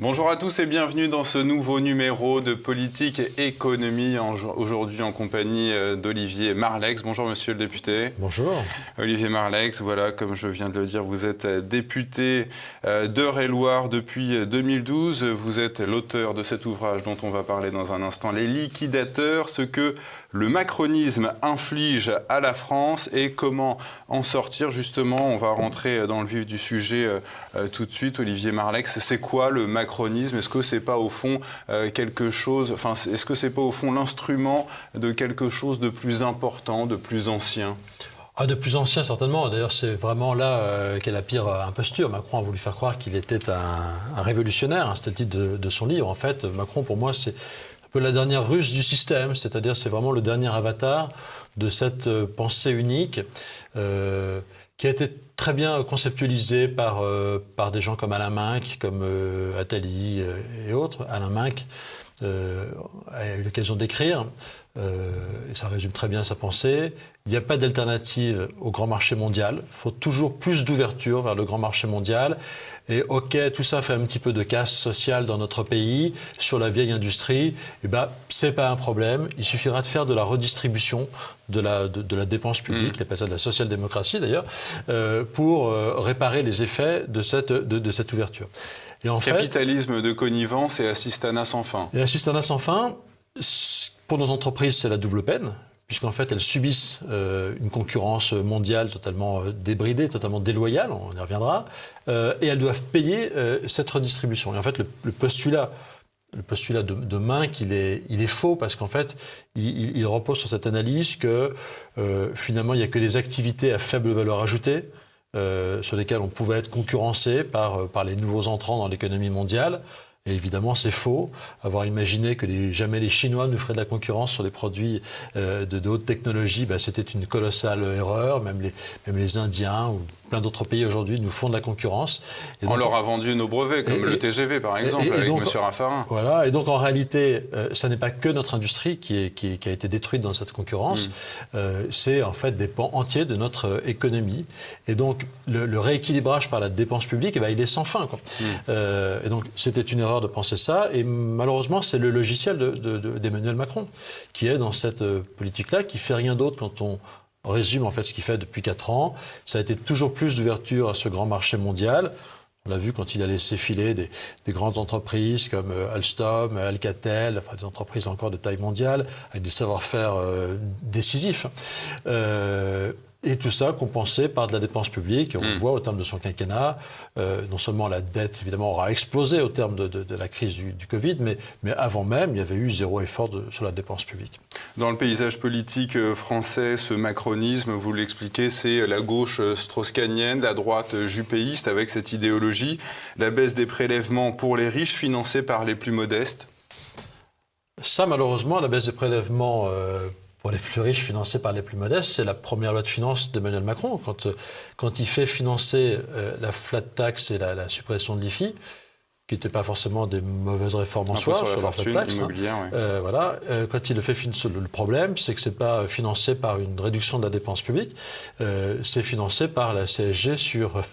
Bonjour à tous et bienvenue dans ce nouveau numéro de Politique et Économie, aujourd'hui en compagnie d'Olivier Marleix. Bonjour monsieur le député. Bonjour. Olivier Marleix, voilà, comme je viens de le dire, vous êtes député d'Eure-et-Loir depuis 2012. Vous êtes l'auteur de cet ouvrage dont on va parler dans un instant, Les liquidateurs, ce que le macronisme inflige à la France et comment en sortir. Justement, on va rentrer dans le vif du sujet tout de suite. Olivier Marleix, c'est quoi le macronisme ? Est-ce que c'est pas au fond quelque chose, est-ce que c'est pas au fond l'instrument de quelque chose de plus important, de plus ancien ? De plus ancien, certainement. D'ailleurs, c'est vraiment là qu'est la pire imposture. Macron a voulu faire croire qu'il était un révolutionnaire. C'était le titre de son livre. En fait, Macron, pour moi, c'est un peu la dernière ruse du système. C'est-à-dire, c'est vraiment le dernier avatar de cette pensée unique qui a été très bien conceptualisée par des gens comme Alain Minc, comme Attali et autres. Alain Minc a eu l'occasion d'écrire. Et ça résume très bien sa pensée. Il n'y a pas d'alternative au grand marché mondial. Il faut toujours plus d'ouverture vers le grand marché mondial. Et ok, tout ça fait un petit peu de casse sociale dans notre pays, sur la vieille industrie. Eh ben, c'est pas un problème. Il suffira de faire de la redistribution de la dépense publique, il appelle ça de la social-démocratie d'ailleurs, pour réparer les effets de cette ouverture. Et en capitalisme de connivence et assistanat sans fin. Et assistanat sans fin, pour nos entreprises, c'est la double peine, puisqu'en fait, elles subissent une concurrence mondiale totalement débridée, totalement déloyale, on y reviendra, et elles doivent payer cette redistribution. Et en fait, le postulat de Minc, il est faux, parce qu'en fait, il repose sur cette analyse que finalement, il n'y a que des activités à faible valeur ajoutée, sur lesquelles on pouvait être concurrencé par les nouveaux entrants dans l'économie mondiale. Et évidemment, c'est faux. Avoir imaginé que jamais les Chinois nous feraient de la concurrence sur les produits de haute technologie, c'était une colossale erreur. Même les Indiens ou plein d'autres pays aujourd'hui nous font de la concurrence. Et donc, on leur a vendu nos brevets, comme le TGV par exemple, avec M. Raffarin. Voilà. Et donc en réalité, ça n'est pas que notre industrie qui a été détruite dans cette concurrence. C'est en fait des pans entiers de notre économie. Et donc le rééquilibrage par la dépense publique, il est sans fin, quoi. Et donc c'était une erreur de penser ça, et malheureusement c'est le logiciel d'Emmanuel Macron qui est dans cette politique-là, qui fait rien d'autre quand on résume en fait ce qu'il fait depuis 4 ans. Ça a été toujours plus d'ouverture à ce grand marché mondial. On l'a vu quand il a laissé filer des grandes entreprises comme Alstom, Alcatel, des entreprises encore de taille mondiale, avec des savoir-faire décisifs. Et tout ça compensé par de la dépense publique. Et on le voit au terme de son quinquennat. Non seulement la dette, évidemment, aura explosé au terme de la crise du Covid, mais avant même, il y avait eu zéro effort sur la dépense publique. Dans le paysage politique français, ce macronisme, vous l'expliquez, c'est la gauche strauss-kahnienne, la droite juppéiste, avec cette idéologie, la baisse des prélèvements pour les riches financés par les plus modestes. Ça, malheureusement, la baisse des prélèvements pour les plus riches financés par les plus modestes, c'est la première loi de finances d'Emmanuel Macron. Quand il fait financer la flat tax et la suppression de l'IFI, qui n'étaient pas forcément des mauvaises réformes en soi, sur la fortune taxe, immobilière. Quand il le fait financer, le problème, c'est que c'est pas financé par une réduction de la dépense publique, c'est financé par la CSG sur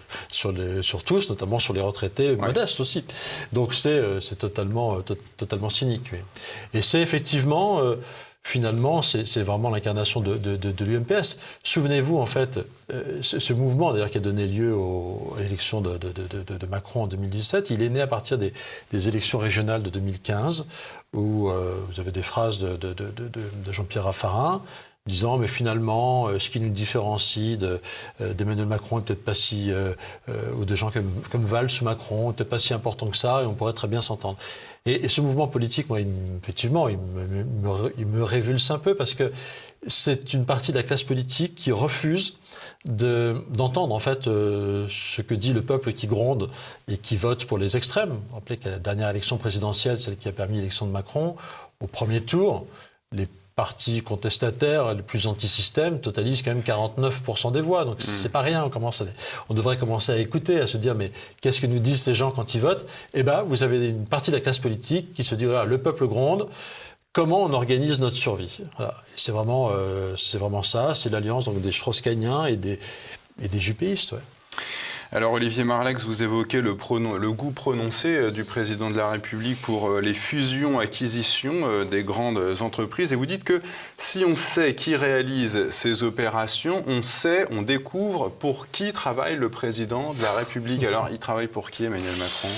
tous, notamment sur les retraités modestes aussi. Donc c'est totalement cynique. Oui. Et c'est effectivement finalement, c'est vraiment l'incarnation de l'UMPS. Souvenez-vous, en fait, ce mouvement, d'ailleurs, qui a donné lieu à l'élection de Macron en 2017, il est né à partir des élections régionales de 2015, où vous avez des phrases de Jean-Pierre Raffarin, disant, mais finalement, ce qui nous différencie d'Emmanuel Macron est peut-être pas si, ou de gens comme Valls ou Macron, peut-être pas si important que ça, et on pourrait très bien s'entendre. Et ce mouvement politique, moi, effectivement, il me révulse un peu, parce que c'est une partie de la classe politique qui refuse d'entendre en fait ce que dit le peuple qui gronde et qui vote pour les extrêmes. Vous vous rappelez que la dernière élection présidentielle, celle qui a permis l'élection de Macron, au premier tour, les partis contestataires les plus anti-système totalisent quand même 49% des voix. Donc c'est pas rien. On devrait commencer à écouter, à se dire mais qu'est-ce que nous disent ces gens quand ils votent ? Eh ben, vous avez une partie de la classe politique qui se dit voilà, le peuple gronde. Comment on organise notre survie ? Voilà. C'est vraiment ça. C'est l'alliance donc des strauss-kahniens et des juppéistes. Ouais. Alors Olivier Marleix, vous évoquez le goût prononcé du président de la République pour les fusions-acquisitions des grandes entreprises. Et vous dites que si on sait qui réalise ces opérations, on découvre pour qui travaille le président de la République. Alors il travaille pour qui, Emmanuel Macron ?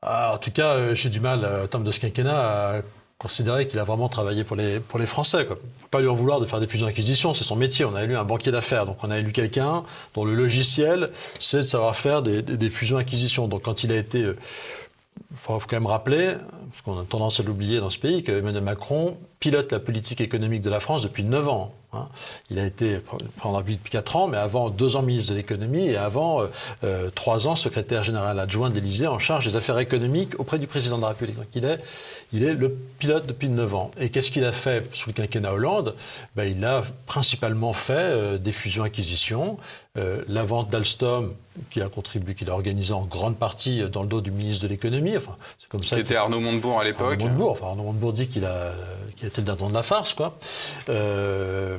En tout cas, j'ai du mal, en termes de ce quinquennat, à considérer qu'il a vraiment travaillé pour les Français, quoi. Il ne faut pas lui en vouloir de faire des fusions-acquisitions, c'est son métier. On a élu un banquier d'affaires, donc on a élu quelqu'un dont le logiciel, c'est de savoir faire des fusions-acquisitions. Donc quand il a été... Il faut quand même rappeler, parce qu'on a tendance à l'oublier dans ce pays, qu'Emmanuel Macron pilote la politique économique de la France depuis 9 ans. Hein. Il a été président depuis 4 ans, mais avant 2 ans ministre de l'économie et avant 3 ans secrétaire général adjoint de l'Élysée en charge des affaires économiques auprès du président de la République. Donc il est le pilote depuis 9 ans. Et qu'est-ce qu'il a fait sous le quinquennat Hollande ? Il a principalement fait des fusions-acquisitions, la vente d'Alstom, qu'il a organisé en grande partie dans le dos du ministre de l'économie. Enfin, c'est comme ça. Qui était Arnaud Montebourg à l'époque. Arnaud Montebourg dit qu'il a été le dindon de la farce, quoi. La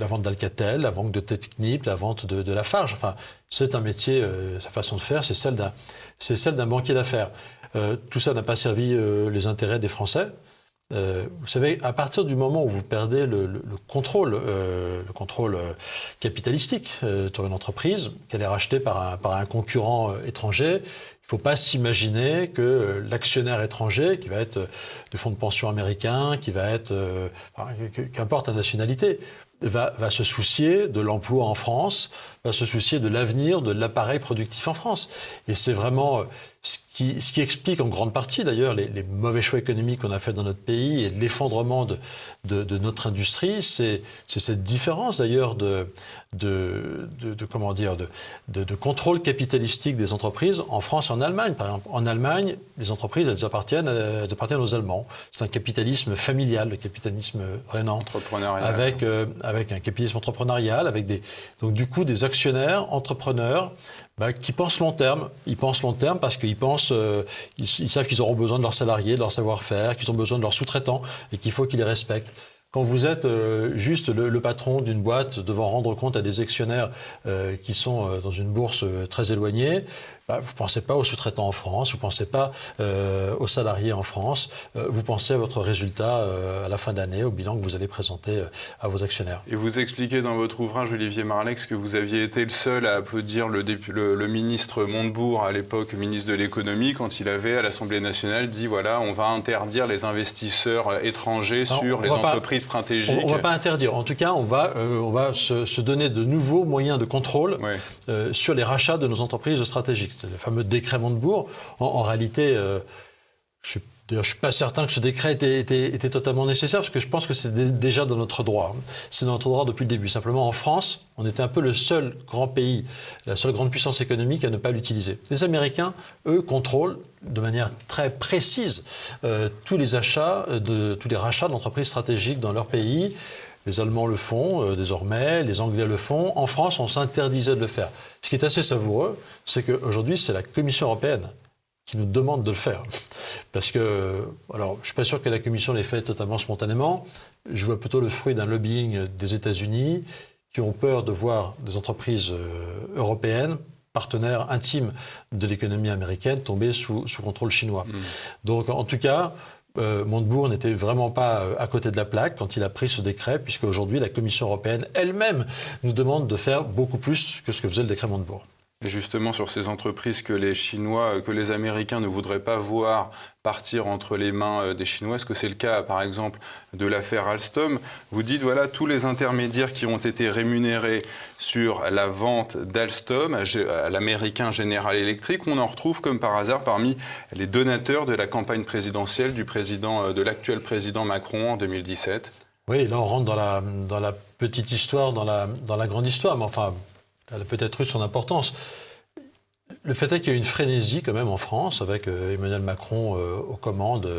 vente d'Alcatel, la vente de Technip, la vente de Lafarge. Enfin, c'est un métier, sa façon de faire, c'est celle d'un banquier d'affaires. Tout ça n'a pas servi les intérêts des Français. Vous savez, à partir du moment où vous perdez le contrôle capitalistique sur une entreprise, qu'elle est rachetée par un concurrent étranger, il ne faut pas s'imaginer que l'actionnaire étranger, qui va être des fonds de pension américains, qui va être, qu'importe la nationalité, va se soucier de l'emploi en France, va se soucier de l'avenir de l'appareil productif en France. Et c'est vraiment ce qui explique en grande partie d'ailleurs les mauvais choix économiques qu'on a fait dans notre pays et l'effondrement de notre industrie. C'est cette différence d'ailleurs de contrôle capitalistique des entreprises en France et en Allemagne. Par exemple, en Allemagne, les entreprises, elles appartiennent aux Allemands. C'est un capitalisme familial, le capitalisme rhénan. Entrepreneurial. Avec un capitalisme entrepreneurial, donc du coup des actionnaires, entrepreneurs, qui pensent long terme. Ils pensent long terme parce qu'ils ils savent qu'ils auront besoin de leurs salariés, de leur savoir-faire, qu'ils ont besoin de leurs sous-traitants et qu'il faut qu'ils les respectent. Quand vous êtes juste le patron d'une boîte devant rendre compte à des actionnaires qui sont dans une bourse très éloignée, vous ne pensez pas aux sous-traitants en France, vous ne pensez pas aux salariés en France, vous pensez à votre résultat à la fin d'année, au bilan que vous allez présenter à vos actionnaires. Et vous expliquez dans votre ouvrage, Olivier Marleix, que vous aviez été le seul à applaudir le ministre Montebourg, à l'époque ministre de l'économie, quand il avait à l'Assemblée nationale dit voilà, on va interdire les investisseurs étrangers sur les entreprises stratégiques. On ne va pas interdire. En tout cas, on va se donner de nouveaux moyens de contrôle sur les rachats de nos entreprises stratégiques. C'est le fameux décret Montebourg. En réalité, je ne suis pas certain que ce décret était totalement nécessaire, parce que je pense que c'est déjà dans notre droit. C'est dans notre droit depuis le début. Simplement, en France, on était un peu le seul grand pays, la seule grande puissance économique à ne pas l'utiliser. Les Américains, eux, contrôlent de manière très précise tous les rachats d'entreprises stratégiques dans leur pays. Les Allemands le font désormais, les Anglais le font. En France, on s'interdisait de le faire. Ce qui est assez savoureux, c'est qu'aujourd'hui, c'est la Commission européenne qui nous demande de le faire. Parce que, alors, je ne suis pas sûr que la Commission l'ait fait totalement spontanément. Je vois plutôt le fruit d'un lobbying des États-Unis qui ont peur de voir des entreprises européennes, partenaires intimes de l'économie américaine, tomber sous contrôle chinois. Donc, en tout cas, Montebourg n'était vraiment pas à côté de la plaque quand il a pris ce décret, puisque aujourd'hui, la Commission européenne elle-même nous demande de faire beaucoup plus que ce que faisait le décret Montebourg. Et justement, sur ces entreprises que les Chinois, que les Américains ne voudraient pas voir partir entre les mains des Chinois, est-ce que c'est le cas, par exemple, de l'affaire Alstom ? Vous dites, voilà, tous les intermédiaires qui ont été rémunérés sur la vente d'Alstom à l'américain General Electric, on en retrouve comme par hasard parmi les donateurs de la campagne présidentielle de l'actuel président Macron en 2017. Oui, là on rentre dans la petite histoire, dans la grande histoire, mais enfin... Elle a peut-être eu son importance. Le fait est qu'il y a eu une frénésie quand même en France, avec Emmanuel Macron aux commandes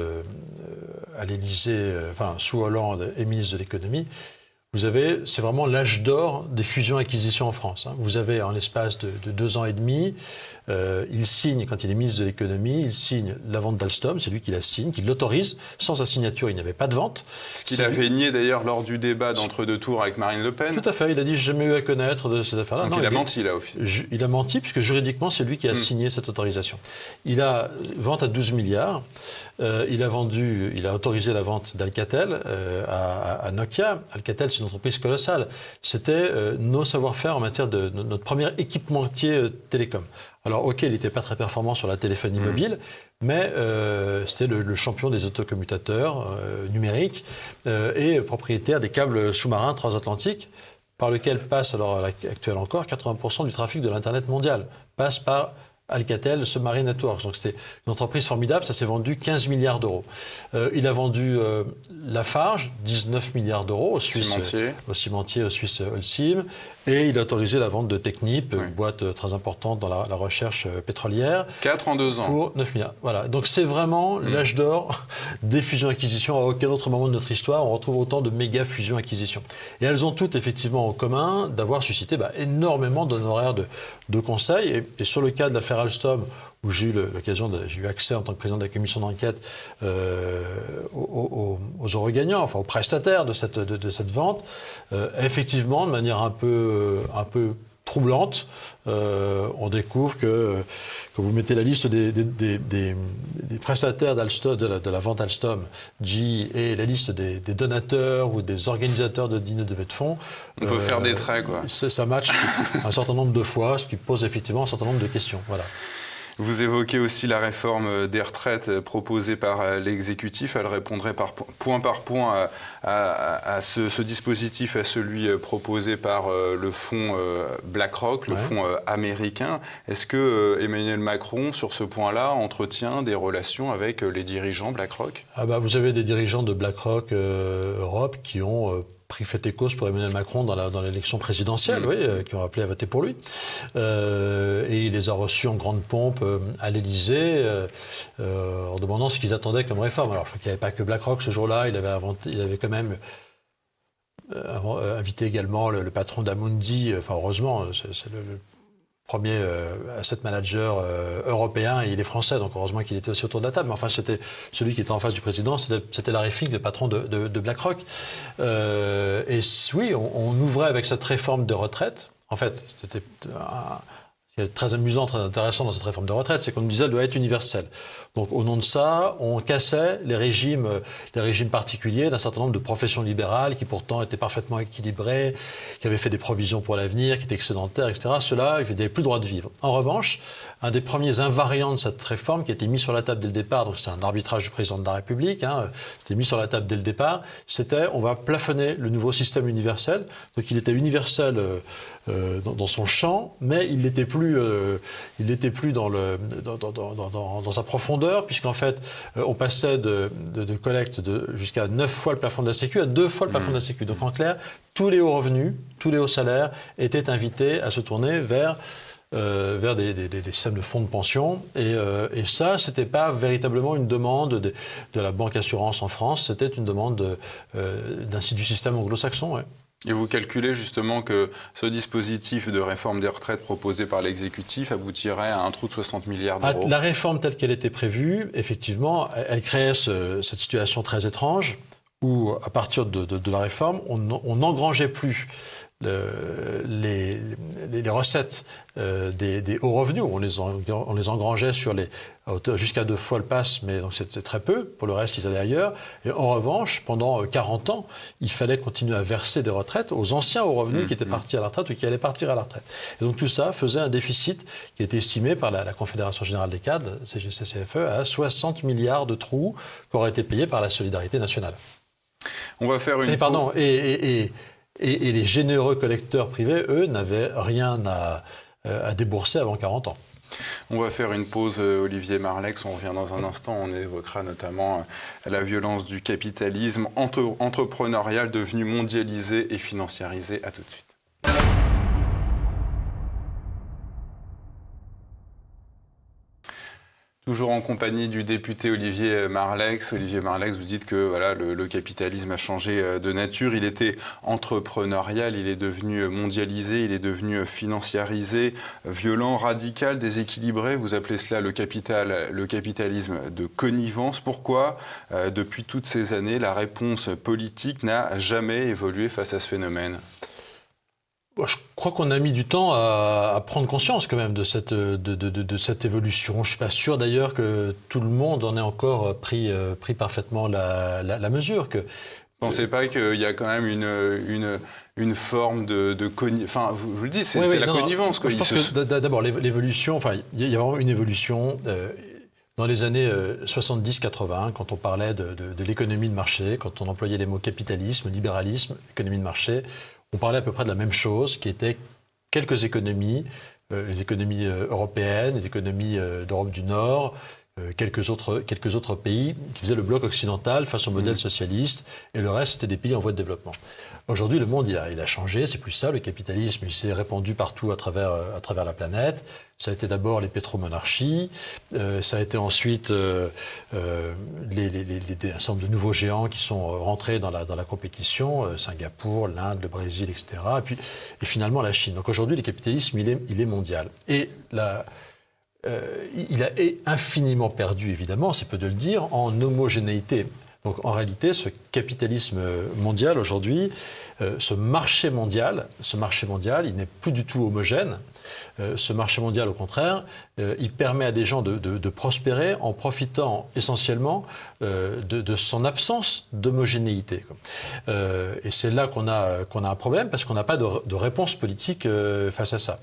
à l'Élysée, sous Hollande et ministre de l'économie, c'est vraiment l'âge d'or des fusions-acquisitions en France. Hein. Vous avez, en l'espace de 2 ans et demi, il signe, quand il est ministre de l'économie, il signe la vente d'Alstom, c'est lui qui la signe, qui l'autorise. Sans sa signature, il n'y avait pas de vente. Ce qu'il avait nié d'ailleurs lors du débat d'entre-deux tours avec Marine Le Pen. Tout à fait, il a dit « j'ai jamais eu à connaître de ces affaires-là ». Donc il a menti là, au final. Il a menti, puisque juridiquement, c'est lui qui a signé cette autorisation. Il a vente à 12 milliards, il a autorisé la vente d'Alcatel à Nokia. Alcatel, c'est une entreprise colossale. C'était nos savoir-faire en matière de notre premier équipementier télécom. Alors, OK, il n'était pas très performant sur la téléphonie mobile, mais c'est le champion des autocommutateurs numériques et propriétaire des câbles sous-marins transatlantiques par lequel passe, alors à l'heure actuelle encore, 80% du trafic de l'Internet mondial passe par Alcatel Submarine Networks. Donc c'était une entreprise formidable, ça s'est vendu 15 milliards d'euros. Il a vendu Lafarge, 19 milliards d'euros au cimentier suisse Holcim, et il a autorisé la vente de Technip, une boîte très importante dans la recherche pétrolière. 4 en 2 ans. Pour 9 milliards. Voilà. Donc c'est vraiment l'âge d'or des fusions-acquisitions. À aucun autre moment de notre histoire, on retrouve autant de méga fusions-acquisitions. Et elles ont toutes effectivement en commun d'avoir suscité énormément d'honoraires de conseils. Et sur le cas de l'affaire Alstom, où j'ai eu accès en tant que président de la commission d'enquête aux heureux gagnants, enfin aux prestataires de cette vente, effectivement, de manière un peu troublante, on découvre que vous mettez la liste des prestataires d'Alstom, de la vente Alstom, GE, et la liste des donateurs ou des organisateurs de dîners de levée de fonds. On peut faire des traits, quoi. Ça match un certain nombre de fois, ce qui pose effectivement un certain nombre de questions. Voilà. Vous évoquez aussi la réforme des retraites proposée par l'exécutif. Elle répondrait point par point à ce dispositif, à celui proposé par le fonds BlackRock, le fonds américain. Est-ce que Emmanuel Macron, sur ce point-là, entretient des relations avec les dirigeants BlackRock ? Vous avez des dirigeants de BlackRock Europe qui ont pris fait et cause pour Emmanuel Macron dans l'élection présidentielle, qui ont appelé à voter pour lui. Et il les a reçus en grande pompe à l'Élysée, en demandant ce qu'ils attendaient comme réforme. Alors je crois qu'il n'y avait pas que BlackRock ce jour-là, il avait quand même invité également le patron d'Amundi, enfin heureusement, c'est le premier asset manager européen, et il est français, donc heureusement qu'il était aussi autour de la table. Mais enfin, c'était celui qui était en face du président, c'était Larry Fink, le patron de BlackRock. Et oui, on ouvrait avec cette réforme de retraite. En fait, c'était ce qui est très amusant, très intéressant dans cette réforme de retraite, c'est qu'on nous disait qu'elle doit être universelle. Donc, au nom de ça, on cassait les régimes particuliers d'un certain nombre de professions libérales qui pourtant étaient parfaitement équilibrées, qui avaient fait des provisions pour l'avenir, qui étaient excédentaires, etc. Ceux-là, ils n'avaient plus le droit de vivre. En revanche, un des premiers invariants de cette réforme qui a été mis sur la table dès le départ, donc c'est un arbitrage du président de la République, c'était mis sur la table dès le départ, c'était on va plafonner le nouveau système universel. Donc il était universel dans son champ, mais il n'était plus dans sa profondeur, puisqu'en fait on passait de collecte jusqu'à 9 fois le plafond de la Sécu à 2 fois le plafond de la Sécu. Donc en clair, tous les hauts revenus, tous les hauts salaires étaient invités à se tourner vers des systèmes de fonds de pension. Et ça, c'était pas véritablement une demande de la banque assurance en France, c'était une demande du système anglo-saxon. Ouais. Et vous calculez justement que ce dispositif de réforme des retraites proposé par l'exécutif aboutirait à un trou de 60 milliards d'euros. La réforme telle qu'elle était prévue, effectivement, elle créait cette situation très étrange où, à partir de la réforme, on n'engrangeait plus les recettes des hauts revenus. On les engrangeait jusqu'à 2 fois le pass, mais donc c'est très peu. Pour le reste, ils allaient ailleurs. Et en revanche, pendant 40 ans, il fallait continuer à verser des retraites aux anciens hauts revenus qui étaient partis à la retraite ou qui allaient partir à la retraite. Et donc tout ça faisait un déficit qui était estimé par la Confédération Générale des Cadres, CGC-CFE, à 60 milliards de trous qui auraient été payés par la solidarité nationale. On va faire une... Et les généreux collecteurs privés, eux, n'avaient rien à débourser avant 40 ans. On va faire une pause, Olivier Marleix. On revient dans un instant. On évoquera notamment la violence du capitalisme entrepreneurial devenu mondialisé et financiarisé. À tout de suite. Toujours en compagnie du député Olivier Marleix. Olivier Marleix, vous dites que voilà, le capitalisme a changé de nature. Il était entrepreneurial, il est devenu mondialisé, il est devenu financiarisé, violent, radical, déséquilibré. Vous appelez cela le capitalisme de connivence. Pourquoi, depuis toutes ces années, la réponse politique n'a jamais évolué face à ce phénomène ? Je crois qu'on a mis du temps à prendre conscience quand même de cette évolution. Je ne suis pas sûr d'ailleurs que tout le monde en ait encore pris parfaitement la mesure. Vous ne pensez pas qu'il y a quand même une forme de enfin, vous le dites, c'est la connivence. Je pense que d'abord, l'évolution, enfin, il y a vraiment une évolution. Dans les années 70-80, quand on parlait de l'économie de marché, quand on employait les mots capitalisme, libéralisme, économie de marché, on parlait à peu près de la même chose, qui était quelques économies, les économies européennes, les économies d'Europe du Nord, quelques autres pays qui faisaient le bloc occidental face au modèle socialiste, et le reste, c'était des pays en voie de développement. Aujourd'hui, le monde, il a changé, c'est plus ça. Le capitalisme, il s'est répandu partout à travers la planète. Ça a été d'abord les pétromonarchies, ça a été ensuite un certain nombre de nouveaux géants qui sont rentrés dans la compétition, Singapour, l'Inde, le Brésil, etc. Et finalement la Chine. Donc aujourd'hui, le capitalisme, il est mondial. Et il a infiniment perdu, évidemment, c'est peu de le dire, en homogénéité. Donc en réalité, ce capitalisme mondial aujourd'hui, ce marché mondial, il n'est plus du tout homogène. Ce marché mondial, au contraire, il permet à des gens de prospérer en profitant essentiellement de son absence d'homogénéité. Et c'est là qu'on a un problème, parce qu'on n'a pas de réponse politique face à ça.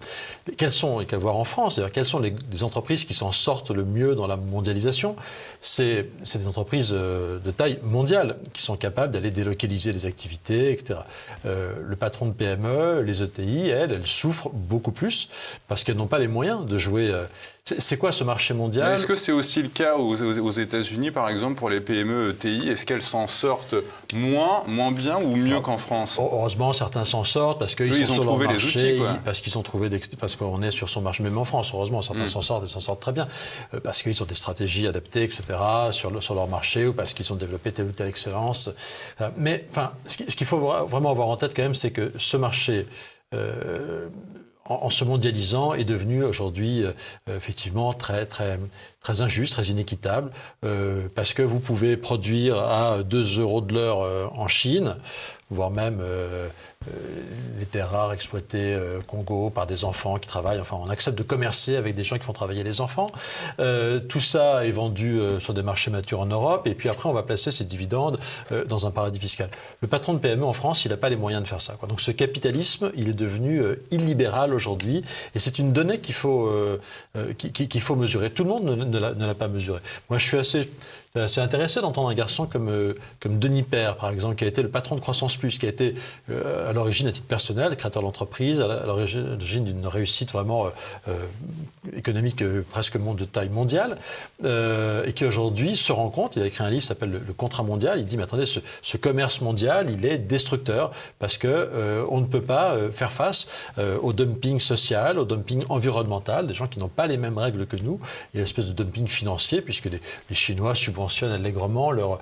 Quelles sont, et qu'à voir en France, c'est-à-dire quelles sont les entreprises qui s'en sortent le mieux dans la mondialisation? C'est des entreprises de taille mondiale qui sont capables d'aller délocaliser des activités, etc. Le patron de PME, les ETI, elles souffrent beaucoup plus parce qu'elles n'ont pas les moyens de jouer. C'est quoi ce marché mondial? Est-ce que c'est aussi le cas aux États-Unis, par exemple, pour les PME ETI? Est-ce qu'elles s'en sortent moins bien ou mieux qu'en France? Heureusement, certains s'en sortent parce qu'ils sont sur leur marché, parce qu'ils ont trouvé parce qu'on est sur son marché. Même en France, heureusement, certains s'en sortent et s'en sortent très bien parce qu'ils ont des stratégies adaptées, etc. sur leur marché, ou parce qu'ils ont développé telle ou telle excellence. Mais enfin, ce qu'il faut vraiment avoir en tête quand même, c'est que ce marché en se mondialisant, est devenu aujourd'hui effectivement très injuste, très inéquitable, parce que vous pouvez produire à 2 € de l'heure en Chine, voire même les terres rares exploitées au Congo par des enfants qui travaillent. Enfin, on accepte de commercer avec des gens qui font travailler les enfants. Tout ça est vendu sur des marchés matures en Europe, et puis après, on va placer ces dividendes dans un paradis fiscal. Le patron de PME en France, il n'a pas les moyens de faire ça, quoi. Donc ce capitalisme, il est devenu illibéral aujourd'hui, et c'est une donnée qu'il faut mesurer. Tout le monde ne l'a pas mesuré. Moi, je suis assez intéressé d'entendre un garçon comme Denis Père, par exemple, qui a été le patron de Croissance Plus, qui a été à l'origine, à titre personnel, créateur d'entreprise, à l'origine d'une réussite vraiment économique presque de taille mondiale, et qui aujourd'hui se rend compte, il a écrit un livre qui s'appelle Le Contrat mondial, il dit, mais attendez, ce commerce mondial, il est destructeur, parce que on ne peut pas faire face au dumping social, au dumping environnemental, des gens qui n'ont pas les mêmes règles que nous, et l'espèce de dumping financier, puisque les Chinois subventionnent allègrement leur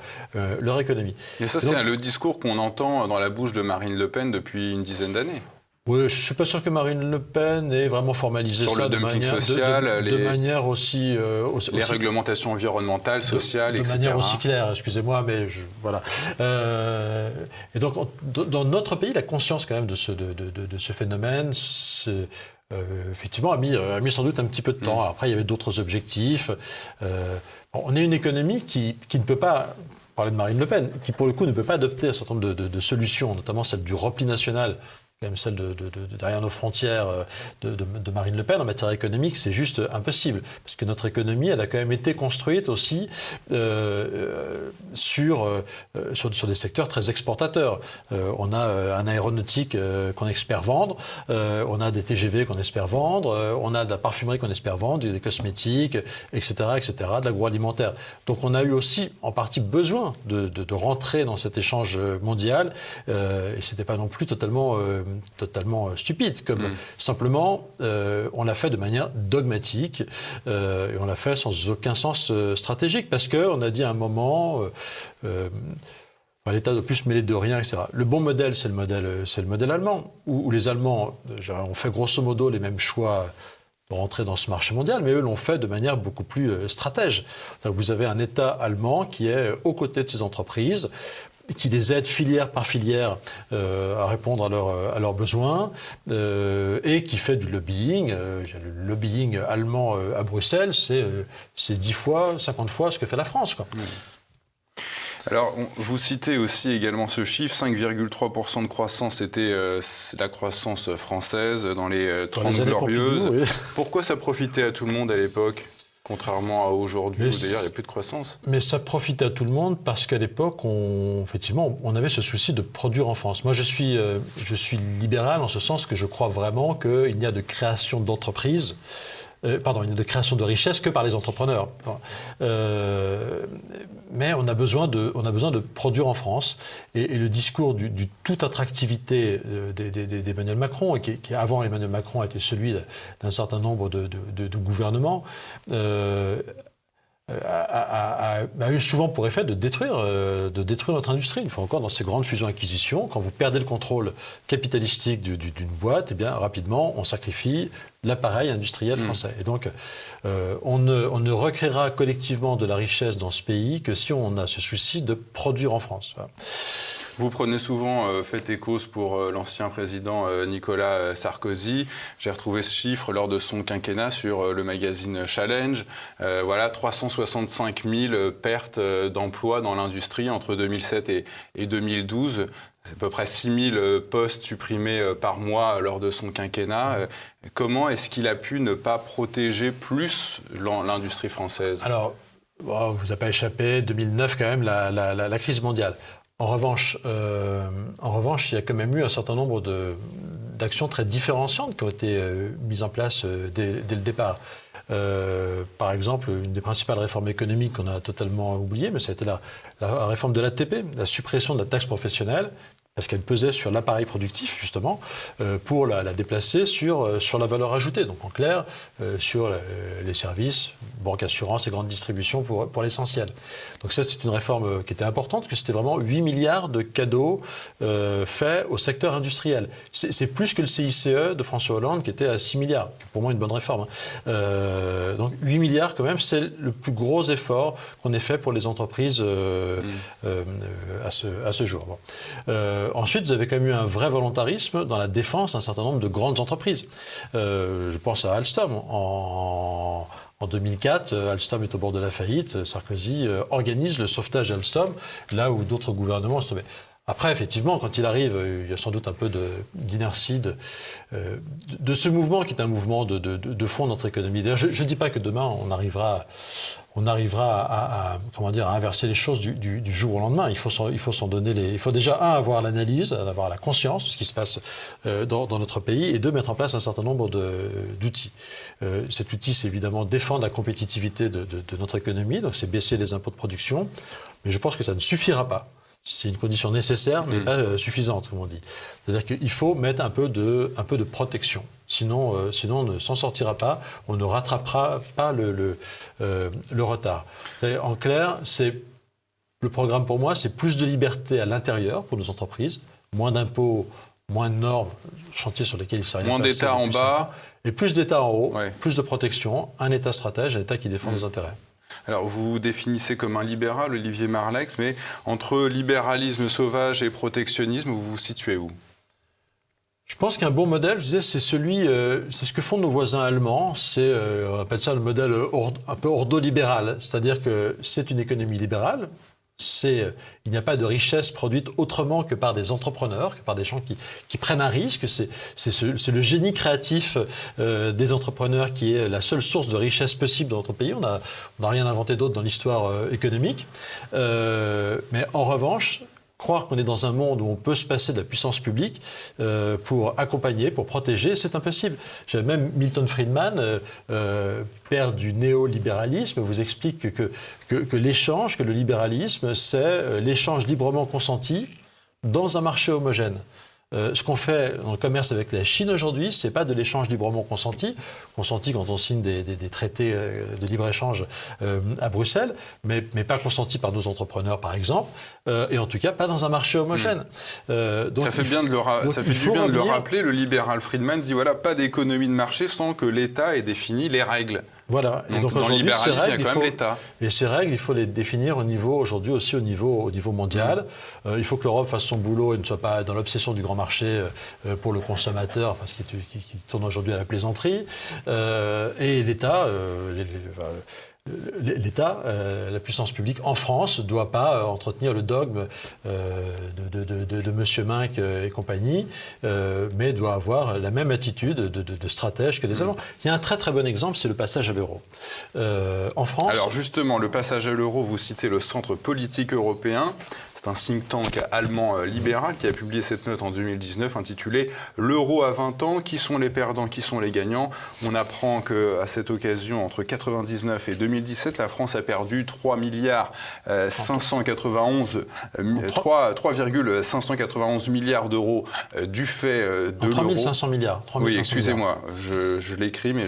économie. Et ça, c'est le discours qu'on entend dans la bouche de Marine Le Pen depuis une dizaine d'années. Oui, je ne suis pas sûr que Marine Le Pen ait vraiment formalisé sur ça le dumping social, de manière aussi... les réglementations environnementales, sociales, etc. De manière aussi claire, excusez-moi, mais voilà. Et donc, dans notre pays, la conscience quand même de ce phénomène, effectivement, a mis sans doute un petit peu de temps. Après, il y avait d'autres objectifs. On est une économie qui ne peut pas... parler de Marine Le Pen, qui pour le coup ne peut pas adopter un certain nombre de solutions, notamment celle du repli national, quand même celle derrière nos frontières de Marine Le Pen en matière économique, c'est juste impossible. Parce que notre économie, elle a quand même été construite aussi sur des secteurs très exportateurs. On a un aéronautique qu'on espère vendre, on a des TGV qu'on espère vendre, on a de la parfumerie qu'on espère vendre, des cosmétiques, etc., de l'agroalimentaire. Donc on a eu aussi en partie besoin de rentrer dans cet échange mondial, et c'était pas non plus totalement totalement stupide, comme simplement on l'a fait de manière dogmatique et on l'a fait sans aucun sens stratégique, parce qu'on a dit à un moment l'État doit plus se mêler de rien, etc. Le bon modèle, c'est le modèle allemand, où les Allemands ont fait grosso modo les mêmes choix de rentrer dans ce marché mondial, mais eux l'ont fait de manière beaucoup plus stratège. Donc vous avez un État allemand qui est aux côtés de ces entreprises, qui les aide filière par filière à répondre à leurs besoins et qui fait du lobbying. Le lobbying allemand à Bruxelles, c'est 10 fois, 50 fois ce que fait la France, quoi. Alors, vous citez aussi également ce chiffre, 5,3% de croissance, c'était la croissance française dans les 30 glorieuses. Oui. Pourquoi ça profitait à tout le monde à l'époque, contrairement à aujourd'hui, où d'ailleurs il n'y a plus de croissance? Mais ça profitait à tout le monde parce qu'à l'époque, effectivement, on avait ce souci de produire en France. Moi, je suis libéral en ce sens que je crois vraiment qu'il n'y a de création d'entreprises, il n'y a de création de richesse que par les entrepreneurs. Mais on a besoin de produire en France. Et le discours du toute attractivité d'Emmanuel Macron, et qui avant Emmanuel Macron a été celui d'un certain nombre de gouvernements, a eu souvent pour effet de détruire notre industrie. Une fois encore, dans ces grandes fusions-acquisitions, quand vous perdez le contrôle capitalistique d'une boîte, eh bien, rapidement, on sacrifie l'appareil industriel français. Et donc, on ne recréera collectivement de la richesse dans ce pays que si on a ce souci de produire en France. Voilà. Vous prenez souvent fait et cause pour l'ancien président Nicolas Sarkozy. J'ai retrouvé ce chiffre lors de son quinquennat sur le magazine Challenge. 365 000 pertes d'emplois dans l'industrie entre 2007 et 2012. C'est à peu près 6 000 postes supprimés par mois lors de son quinquennat. Comment est-ce qu'il a pu ne pas protéger plus l'industrie française? Alors, vous n'avez pas échappé, 2009 quand même, la crise mondiale. En revanche, il y a quand même eu un certain nombre d'actions très différenciantes qui ont été mises en place dès le départ. Par exemple, une des principales réformes économiques qu'on a totalement oubliées, mais ça a été la réforme de l'ATP, la suppression de la taxe professionnelle, parce qu'elle pesait sur l'appareil productif, justement, pour la déplacer sur la valeur ajoutée. Donc, en clair, sur les services, banque, assurance et grande distribution pour l'essentiel. Donc ça, c'est une réforme qui était importante, que c'était vraiment 8 milliards de cadeaux faits au secteur industriel. C'est plus que le CICE de François Hollande, qui était à 6 milliards, qui est pour moi une bonne réforme. Donc 8 milliards, quand même, c'est le plus gros effort qu'on ait fait pour les entreprises à ce jour. Bon. Ensuite, vous avez quand même eu un vrai volontarisme dans la défense d'un certain nombre de grandes entreprises. Je pense à Alstom. En 2004, Alstom est au bord de la faillite. Sarkozy organise le sauvetage d'Alstom, là où d'autres gouvernements se tombaient. Après, effectivement, quand il arrive, il y a sans doute un peu d'inertie de ce mouvement qui est un mouvement de fond de notre économie. D'ailleurs, je ne dis pas que demain, on arrivera à inverser les choses du jour au lendemain. Il faut s'en donner il faut déjà, avoir l'analyse, avoir la conscience de ce qui se passe dans notre pays, et deux, mettre en place un certain nombre d'outils. Cet outil, c'est évidemment défendre la compétitivité de notre économie, donc c'est baisser les impôts de production, mais je pense que ça ne suffira pas. C'est une condition nécessaire, mais pas suffisante, comme on dit. C'est-à-dire qu'il faut mettre un peu de protection. Sinon, on ne s'en sortira pas, on ne rattrapera pas le retard. En clair, le programme pour moi, c'est plus de liberté à l'intérieur pour nos entreprises, moins d'impôts, moins de normes, chantiers sur lesquels il ne s'est rien passé. Moins d'État en bas. Et plus d'État en haut, plus de protection, un État stratège, un État qui défend nos intérêts. Alors, vous vous définissez comme un libéral, Olivier Marleix, mais entre libéralisme sauvage et protectionnisme, vous vous situez où? Je pense qu'un bon modèle, je disais, c'est ce que font nos voisins allemands. On appelle ça le modèle un peu ordolibéral. C'est-à-dire que c'est une économie libérale. Il n'y a pas de richesse produite autrement que par des entrepreneurs, que par des gens qui prennent un risque. C'est le génie créatif des entrepreneurs qui est la seule source de richesse possible dans notre pays. On n'a rien inventé d'autre dans l'histoire économique. Mais en revanche, croire qu'on est dans un monde où on peut se passer de la puissance publique pour accompagner, pour protéger, c'est impossible. Même Milton Friedman, père du néolibéralisme, vous explique que l'échange, que le libéralisme, c'est l'échange librement consenti dans un marché homogène. Ce qu'on fait dans le commerce avec la Chine aujourd'hui, c'est pas de l'échange librement consenti quand on signe des traités de libre-échange à Bruxelles, mais pas consenti par nos entrepreneurs, par exemple, et en tout cas pas dans un marché homogène. Donc ça fait bien de le rappeler. Le libéral Friedman dit voilà, pas d'économie de marché sans que l'État ait défini les règles. Voilà. Donc, et donc dans le libéralisme, il y a quand même l'État. Et ces règles, il faut les définir aujourd'hui aussi au niveau mondial. Il faut que l'Europe fasse son boulot et ne soit pas dans l'obsession du grand marché pour le consommateur, parce qu'il tourne aujourd'hui à la plaisanterie. Et l'État, la puissance publique en France ne doit pas entretenir le dogme de Monsieur Mink et compagnie, mais doit avoir la même attitude de stratège que les Allemands. Il y a un très très bon exemple, c'est le passage à l'euro. En France... Alors justement, le passage à l'euro, vous citez le Centre politique européen. C'est un think tank allemand libéral qui a publié cette note en 2019 intitulée « L'euro à 20 ans, qui sont les perdants, qui sont les gagnants ?» On apprend qu'à cette occasion, entre 1999 et 2017, la France a perdu 3,591 milliards d'euros du fait de l'euro. 3500 milliards. Oui, excusez-moi, je l'écris, mais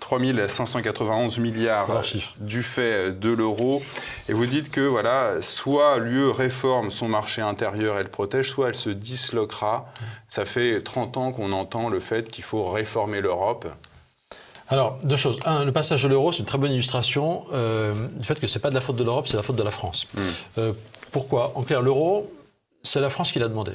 3591 milliards du fait de l'euro. Et vous dites que voilà, soit l'UE réforme son marché intérieur et le protège, soit elle se disloquera. Ça fait 30 ans qu'on entend le fait qu'il faut réformer l'Europe. Alors, deux choses. Un, le passage de l'euro, c'est une très bonne illustration du fait que ce n'est pas de la faute de l'Europe, c'est la faute de la France. Pourquoi ? En clair, l'euro, c'est la France qui l'a demandé.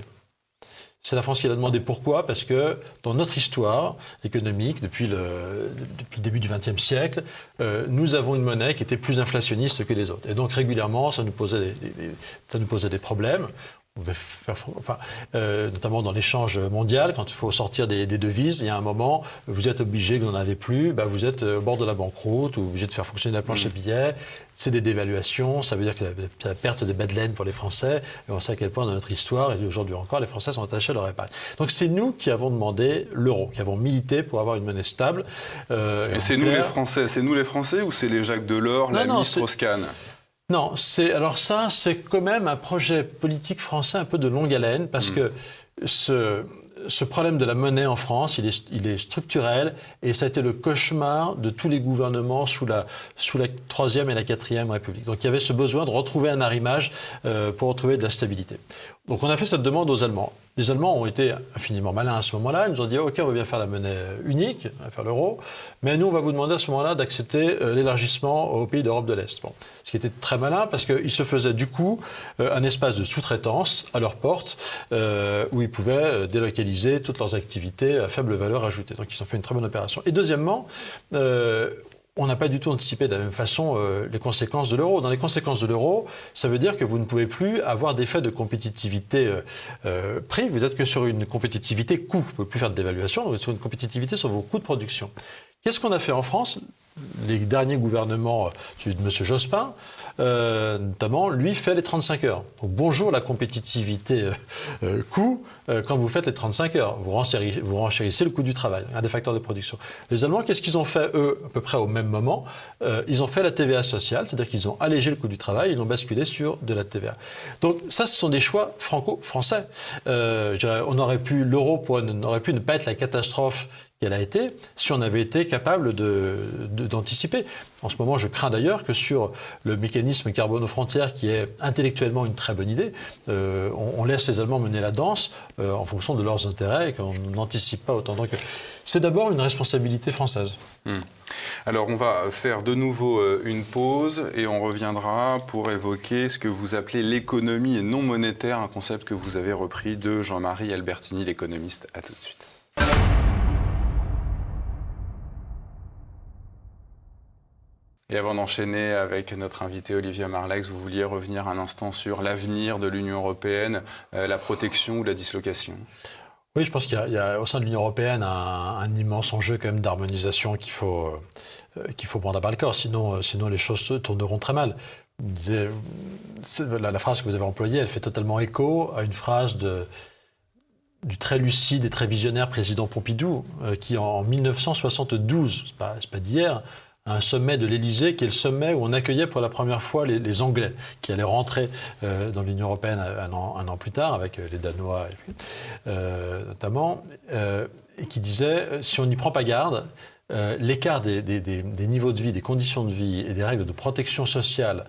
C'est la France qui l'a demandé. Pourquoi ? Parce que dans notre histoire économique, depuis le début du XXe siècle, nous avons une monnaie qui était plus inflationniste que les autres. Et donc régulièrement, ça nous posait des problèmes. Notamment dans l'échange mondial, quand il faut sortir des devises, il y a un moment, vous êtes obligé, vous n'en avez plus, vous êtes au bord de la banqueroute, ou obligé de faire fonctionner la planche à billets. C'est des dévaluations, ça veut dire que c'est la perte de bas de laine pour les Français, et on sait à quel point dans notre histoire, et aujourd'hui encore, les Français sont attachés à leur épargne. Donc c'est nous qui avons demandé l'euro, qui avons milité pour avoir une monnaie stable. Et c'est nous les Français, ou c'est les Jacques Delors, Lamy, Strauss-Kahn ? Non, c'est quand même un projet politique français un peu de longue haleine, parce que ce problème de la monnaie en France, il est structurel, et ça a été le cauchemar de tous les gouvernements sous la Troisième et la Quatrième République. Donc il y avait ce besoin de retrouver un arrimage pour retrouver de la stabilité. Donc on a fait cette demande aux Allemands. Les Allemands ont été infiniment malins à ce moment-là. Ils nous ont dit « Ok, on va bien faire la monnaie unique, on va faire l'euro, mais nous, on va vous demander à ce moment-là d'accepter l'élargissement aux pays d'Europe de l'Est. » Bon. Ce qui était très malin, parce qu'ils se faisaient du coup un espace de sous-traitance à leur porte, où ils pouvaient délocaliser toutes leurs activités à faible valeur ajoutée. Donc ils ont fait une très bonne opération. Et deuxièmement, on n'a pas du tout anticipé de la même façon les conséquences de l'euro. Dans les conséquences de l'euro, ça veut dire que vous ne pouvez plus avoir d'effet de compétitivité prix. Vous n'êtes que sur une compétitivité coût. Vous ne pouvez plus faire de dévaluation, vous êtes sur une compétitivité sur vos coûts de production. Qu'est-ce qu'on a fait en France ? Les derniers gouvernements, celui de M. Jospin, notamment, lui fait les 35 heures. Donc bonjour la compétitivité coût quand vous faites les 35 heures. Vous renchérissez le coût du travail, un des facteurs de production. Les Allemands, qu'est-ce qu'ils ont fait, eux, à peu près au même moment ? Ils ont fait la TVA sociale, c'est-à-dire qu'ils ont allégé le coût du travail, ils ont basculé sur de la TVA. Donc ça, ce sont des choix franco-français. L'euro aurait pu ne pas être la catastrophe qu'elle a été si on avait été capable d'anticiper. En ce moment, je crains d'ailleurs que sur le mécanisme carbone aux frontières, qui est intellectuellement une très bonne idée, on laisse les Allemands mener la danse en fonction de leurs intérêts et qu'on n'anticipe pas autant. Donc, c'est d'abord une responsabilité française. Alors, on va faire de nouveau une pause et on reviendra pour évoquer ce que vous appelez l'économie non monétaire, un concept que vous avez repris de Jean-Marie Albertini, l'économiste. À tout de suite. Et avant d'enchaîner avec notre invité Olivier Marleix, vous vouliez revenir un instant sur l'avenir de l'Union européenne, la protection ou la dislocation ? Oui, je pense qu'il y a au sein de l'Union européenne un immense enjeu quand même d'harmonisation qu'il faut prendre à bras le corps, sinon les choses se tourneront très mal. La phrase que vous avez employée, elle fait totalement écho à une phrase du très lucide et très visionnaire président Pompidou, qui en 1972, c'est pas d'hier, un sommet de l'Élysée, qui est le sommet où on accueillait pour la première fois les Anglais, qui allaient rentrer dans l'Union européenne un an plus tard, avec les Danois notamment, et qui disait, si on n'y prend pas garde, l'écart des niveaux de vie, des conditions de vie et des règles de protection sociale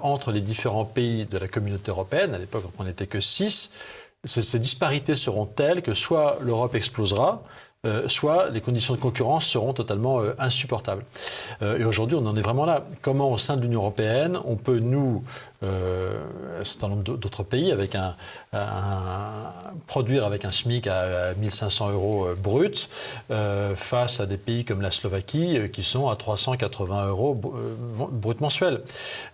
entre les différents pays de la communauté européenne, à l'époque on n'était que 6, ces disparités seront telles que soit l'Europe explosera, soit les conditions de concurrence seront totalement insupportables. Et aujourd'hui, on en est vraiment là. Comment, au sein de l'Union européenne, on peut, nous, un certain nombre d'autres pays, produire avec un SMIC à 1 500 € brut, face à des pays comme la Slovaquie, qui sont à 380 € brut mensuel.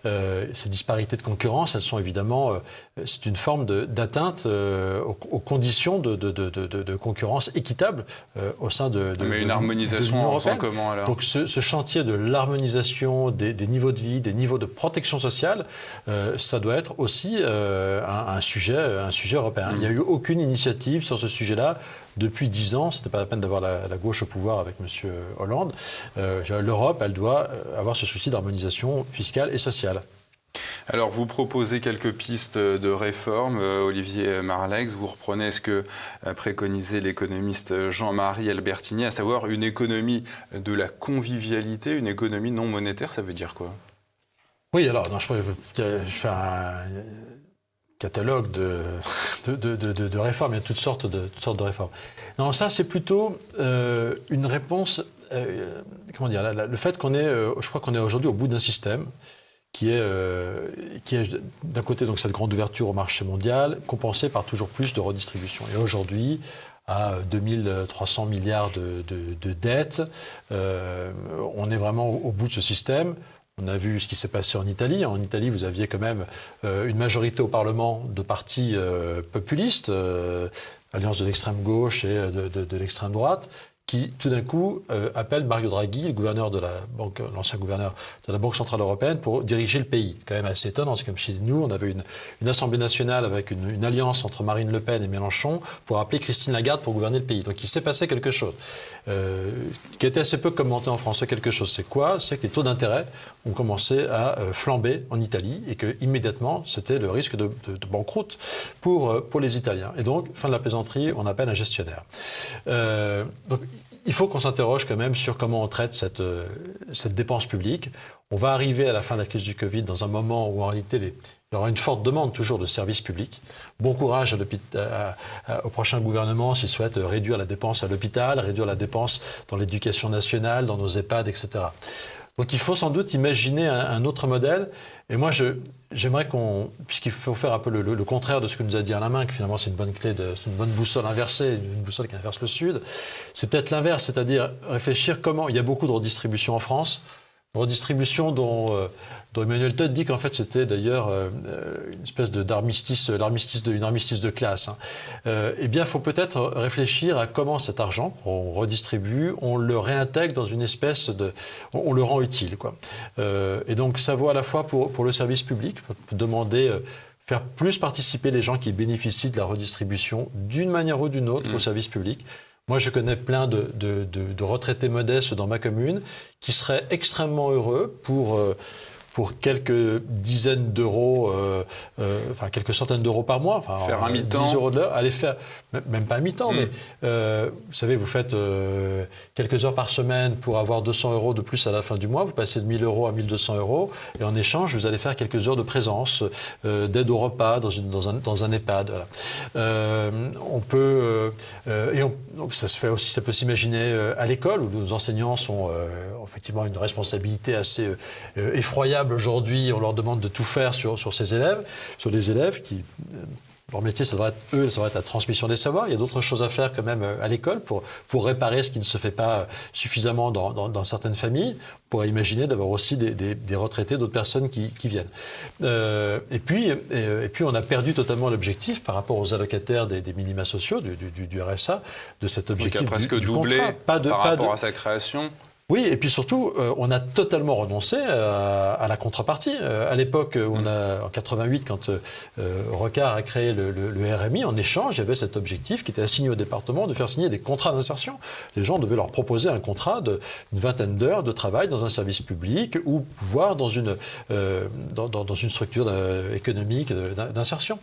Ces disparités de concurrence, elles sont évidemment, c'est une forme d'atteinte aux conditions de concurrence équitable au sein de Mais une harmonisation en sent comment alors? Donc ce chantier de l'harmonisation des niveaux de vie, des niveaux de protection sociale, ça doit être aussi un sujet européen. Il n'y a eu aucune initiative sur ce sujet-là depuis 10 ans. Ce n'était pas la peine d'avoir la gauche au pouvoir avec M. Hollande. L'Europe, elle doit avoir ce souci d'harmonisation fiscale et sociale. Alors, vous proposez quelques pistes de réforme, Olivier Marleix. Vous reprenez ce que préconisait l'économiste Jean-Marie Albertini, à savoir une économie de la convivialité, une économie non monétaire. Ça veut dire quoi? Oui, alors, je fais un catalogue de réformes. Il y a toutes sortes de réformes. Non, ça, c'est plutôt une réponse. Comment dire, le fait qu'on est, je crois qu'on est aujourd'hui au bout d'un système qui est d'un côté donc cette grande ouverture au marché mondial, compensée par toujours plus de redistribution. Et aujourd'hui, à 2300 milliards de dettes, on est vraiment au bout de ce système. On a vu ce qui s'est passé en Italie. En Italie, vous aviez quand même une majorité au Parlement de partis populistes, alliance de l'extrême gauche et de l'extrême droite, qui tout d'un coup appelle Mario Draghi, le gouverneur de la banque, l'ancien gouverneur de la Banque centrale européenne, pour diriger le pays. C'est quand même assez étonnant. C'est comme chez nous, on avait une Assemblée nationale avec une alliance entre Marine Le Pen et Mélenchon pour appeler Christine Lagarde pour gouverner le pays. Donc il s'est passé quelque chose qui était assez peu commenté en France. Quelque chose, c'est quoi? C'est que les taux d'intérêt ont commencé à flamber en Italie et que immédiatement c'était le risque de banqueroute pour les Italiens. Et donc, fin de la plaisanterie, on appelle un gestionnaire. Donc, il faut qu'on s'interroge quand même sur comment on traite cette dépense publique. On va arriver à la fin de la crise du Covid dans un moment où en réalité il y aura une forte demande toujours de services publics. Bon courage au prochain gouvernement s'il souhaite réduire la dépense à l'hôpital, réduire la dépense dans l'éducation nationale, dans nos EHPAD, etc. Donc il faut sans doute imaginer un autre modèle. Et moi, j'aimerais puisqu'il faut faire un peu le contraire de ce que nous a dit Alain Minc, que finalement c'est une bonne clé, c'est une bonne boussole inversée, une boussole qui inverse le Sud. C'est peut-être l'inverse, c'est-à-dire réfléchir comment. Il y a beaucoup de redistribution en France, redistribution dont Emmanuel Todd dit qu'en fait c'était d'ailleurs une espèce d'armistice, une armistice de classe. Eh bien, il faut peut-être réfléchir à comment cet argent qu'on redistribue, on le réintègre dans une espèce on le rend utile, quoi. Et donc ça vaut à la fois pour le service public, demander faire plus participer les gens qui bénéficient de la redistribution d'une manière ou d'une autre au service public. Moi, je connais plein de retraités modestes dans ma commune qui seraient extrêmement heureux pour quelques dizaines d'euros, quelques centaines d'euros par mois, faire un mi-temps, 10 € de l'heure, aller faire, même pas un mi-temps, mais vous savez, vous faites quelques heures par semaine pour avoir 200 € de plus à la fin du mois, vous passez de 1 000 € à 1 200 €, et en échange, vous allez faire quelques heures de présence, d'aide au repas dans un EHPAD. Voilà. Donc ça se fait aussi, ça peut s'imaginer à l'école, où nos enseignants sont effectivement une responsabilité assez effroyable. Aujourd'hui, on leur demande de tout faire sur ces élèves, sur les élèves qui... Leur métier, ça devrait être la transmission des savoirs. Il y a d'autres choses à faire quand même à l'école pour réparer ce qui ne se fait pas suffisamment dans certaines familles. On pourrait imaginer d'avoir aussi des retraités, d'autres personnes qui viennent. Et puis, on a perdu totalement l'objectif par rapport aux allocataires des minima sociaux, du RSA, de cet objectif qui a presque du doublé contrat. par rapport à sa création. Oui, et puis surtout, on a totalement renoncé à la contrepartie. À l'époque, en 88, quand Rocard a créé le RMI, en échange, il y avait cet objectif qui était assigné au département de faire signer des contrats d'insertion. Les gens devaient leur proposer un contrat d'une vingtaine d'heures de travail dans un service public ou voire dans une structure économique d'insertion.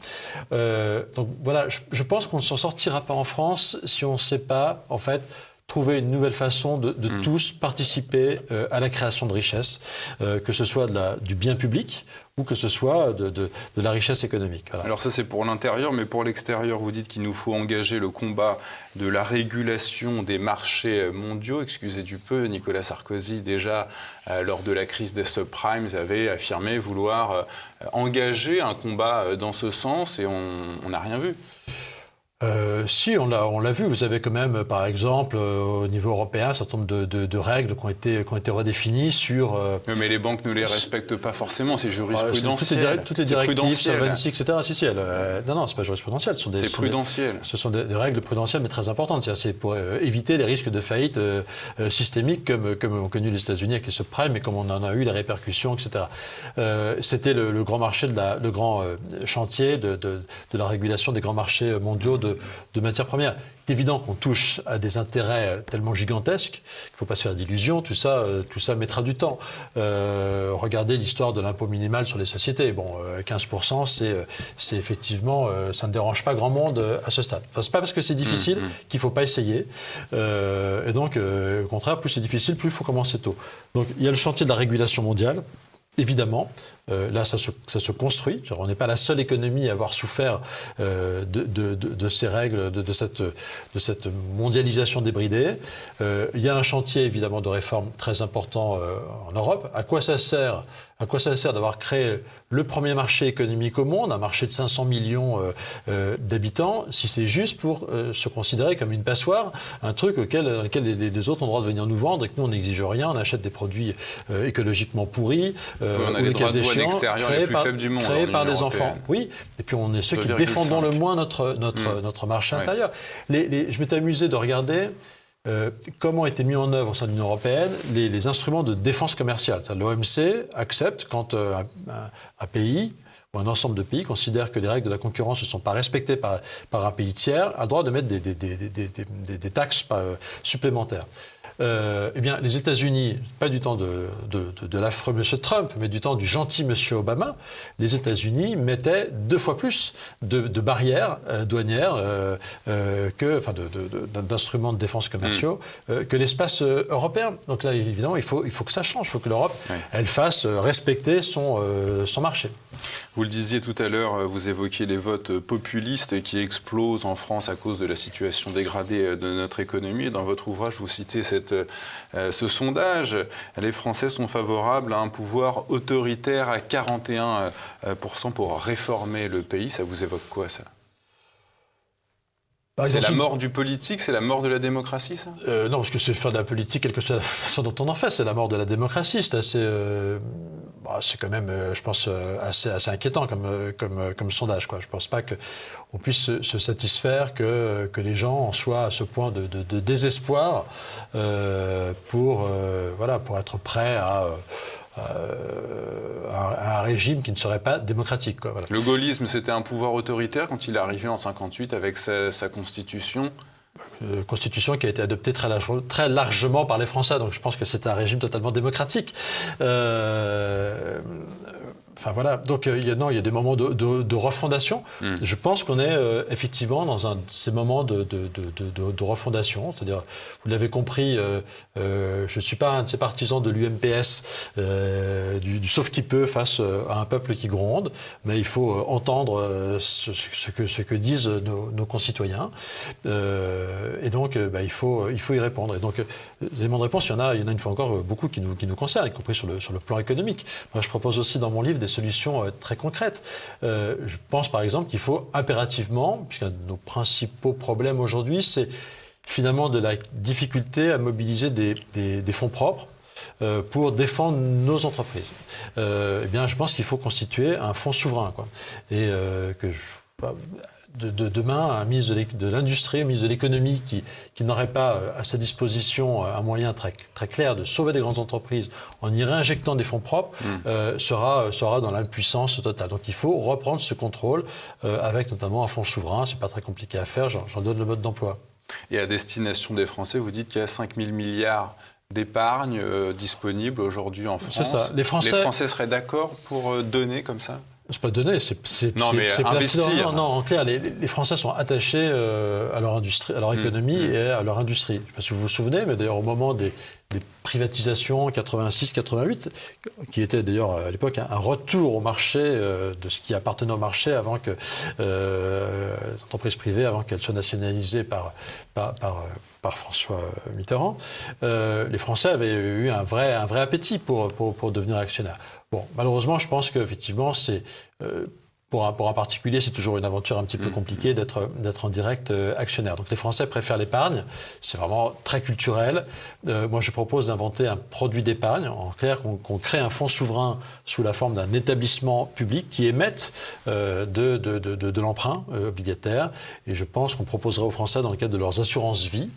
Donc voilà, je pense qu'on ne s'en sortira pas en France si on ne sait pas, en fait, trouver une nouvelle façon de tous participer à la création de richesse, que ce soit du bien public ou que ce soit de la richesse économique. Voilà. Alors ça c'est pour l'intérieur, mais pour l'extérieur, vous dites qu'il nous faut engager le combat de la régulation des marchés mondiaux. Excusez du peu, Nicolas Sarkozy, déjà lors de la crise des subprimes, avait affirmé vouloir engager un combat dans ce sens et on n'a rien vu. Si, on l'a vu. Vous avez quand même, par exemple, au niveau européen, un certain nombre de règles qui ont été redéfinies sur... Mais les banques ne les respectent pas forcément, c'est jurisprudentiel. Toutes les directives, Solvency, etc. Non, c'est pas jurisprudentiel. C'est prudentiel. Ce sont des règles prudentielles, mais très importantes. C'est pour éviter les risques de faillite systémique comme ont connu les États-Unis avec les subprimes et comme on en a eu les répercussions, etc. C'était le grand marché, le grand chantier de la régulation des grands marchés mondiaux de matières premières. C'est évident qu'on touche à des intérêts tellement gigantesques qu'il ne faut pas se faire d'illusions. Tout ça mettra du temps. Regardez l'histoire de l'impôt minimal sur les sociétés. Bon, 15%, c'est effectivement, ça ne dérange pas grand monde à ce stade. Enfin, c'est pas parce que c'est difficile qu'il ne faut pas essayer. Et donc, au contraire, plus c'est difficile, plus il faut commencer tôt. Donc, il y a le chantier de la régulation mondiale. Évidemment, là, ça se construit. Genre, on n'est pas la seule économie à avoir souffert de ces règles, de cette mondialisation débridée. Il y a un chantier, évidemment, de réforme très important en Europe. À quoi ça sert d'avoir créé le premier marché économique au monde, un marché de 500 millions d'habitants, si c'est juste pour se considérer comme une passoire, un truc dans lequel les autres ont le droit de venir nous vendre et que nous, on n'exige rien, on achète des produits écologiquement pourris, on a les droits de douane extérieurs les plus faibles du monde. Créés par des enfants. Oui, et puis on est ceux qui défendons le moins notre marché intérieur. Je m'étais amusé de regarder comment étaient mis en œuvre au sein de l'Union européenne les instruments de défense commerciale. L'OMC accepte quand un pays ou un ensemble de pays considère que les règles de la concurrence ne sont pas respectées par un pays tiers, a le droit de mettre des taxes supplémentaires. Eh bien, les États-Unis, pas du temps de l'affreux monsieur Trump, mais du temps du gentil monsieur Obama, les États-Unis mettaient 2 fois plus de barrières douanières, d'instruments de défense commerciaux que l'espace européen. Donc là, évidemment, il faut que ça change. Il faut que l'Europe, elle fasse respecter son marché. Vous le disiez tout à l'heure, vous évoquiez les votes populistes qui explosent en France à cause de la situation dégradée de notre économie. Et dans votre ouvrage, vous citez ce sondage. Les Français sont favorables à un pouvoir autoritaire à 41% pour réformer le pays. Ça vous évoque quoi, ça ? C'est la mort du politique, c'est la mort de la démocratie, ça ? Non, parce que c'est faire de la politique, quelle que soit la façon dont on en fait, c'est la mort de la démocratie. C'est quand même, je pense, assez inquiétant comme sondage, quoi. Je ne pense pas qu'on puisse se satisfaire que les gens en soient à ce point de désespoir pour être prêts à un régime qui ne serait pas démocratique, quoi. Voilà. Le gaullisme, c'était un pouvoir autoritaire quand il est arrivé en 58 avec sa constitution. Constitution qui a été adoptée très largement par les Français, donc je pense que c'est un régime totalement démocratique. Enfin voilà, donc il y a des moments de refondation. Je pense qu'on est effectivement dans ces moments de refondation, c'est-à-dire, vous l'avez compris, je ne suis pas un de ces partisans de l'UMPS, du sauf qui peut face à un peuple qui gronde, mais il faut entendre ce que disent nos concitoyens, et donc il faut y répondre. Et donc les éléments de réponse, il y en a une fois encore beaucoup qui nous concernent, y compris sur le plan économique. Moi, je propose aussi dans mon livre des solutions très concrètes. Je pense par exemple qu'il faut impérativement, puisqu'un de nos principaux problèmes aujourd'hui, c'est finalement de la difficulté à mobiliser des fonds propres pour défendre nos entreprises. Eh bien, je pense qu'il faut constituer un fonds souverain, quoi. Et demain, un ministre de l'Industrie, un ministre de l'Économie qui n'aurait pas à sa disposition un moyen très, très clair de sauver des grandes entreprises en y réinjectant des fonds propres, sera dans l'impuissance totale. Donc il faut reprendre ce contrôle avec notamment un fonds souverain. C'est pas très compliqué à faire, j'en donne le mode d'emploi. Et à destination des Français, vous dites qu'il y a 5 000 milliards d'épargne disponible aujourd'hui en France. C'est ça. Les Français seraient d'accord pour donner comme ça ? C'est pas donner, c'est investir. Non, en clair, les Français sont attachés à leur industrie, à leur économie et à leur industrie. Je ne sais pas si vous vous souvenez, mais d'ailleurs au moment des privatisations 86-88, qui était d'ailleurs à l'époque un retour au marché de ce qui appartenait au marché avant que les entreprises privées, avant qu'elles soient nationalisées par François Mitterrand, les Français avaient eu un vrai appétit pour devenir actionnaires. Bon, malheureusement, je pense qu'effectivement, c'est pour un particulier, c'est toujours une aventure un petit peu compliquée d'être en direct actionnaire. Donc les Français préfèrent l'épargne, c'est vraiment très culturel. Moi, je propose d'inventer un produit d'épargne, en clair, qu'on crée un fonds souverain sous la forme d'un établissement public qui émette de l'emprunt obligataire. Et je pense qu'on proposerait aux Français, dans le cadre de leurs assurances vie,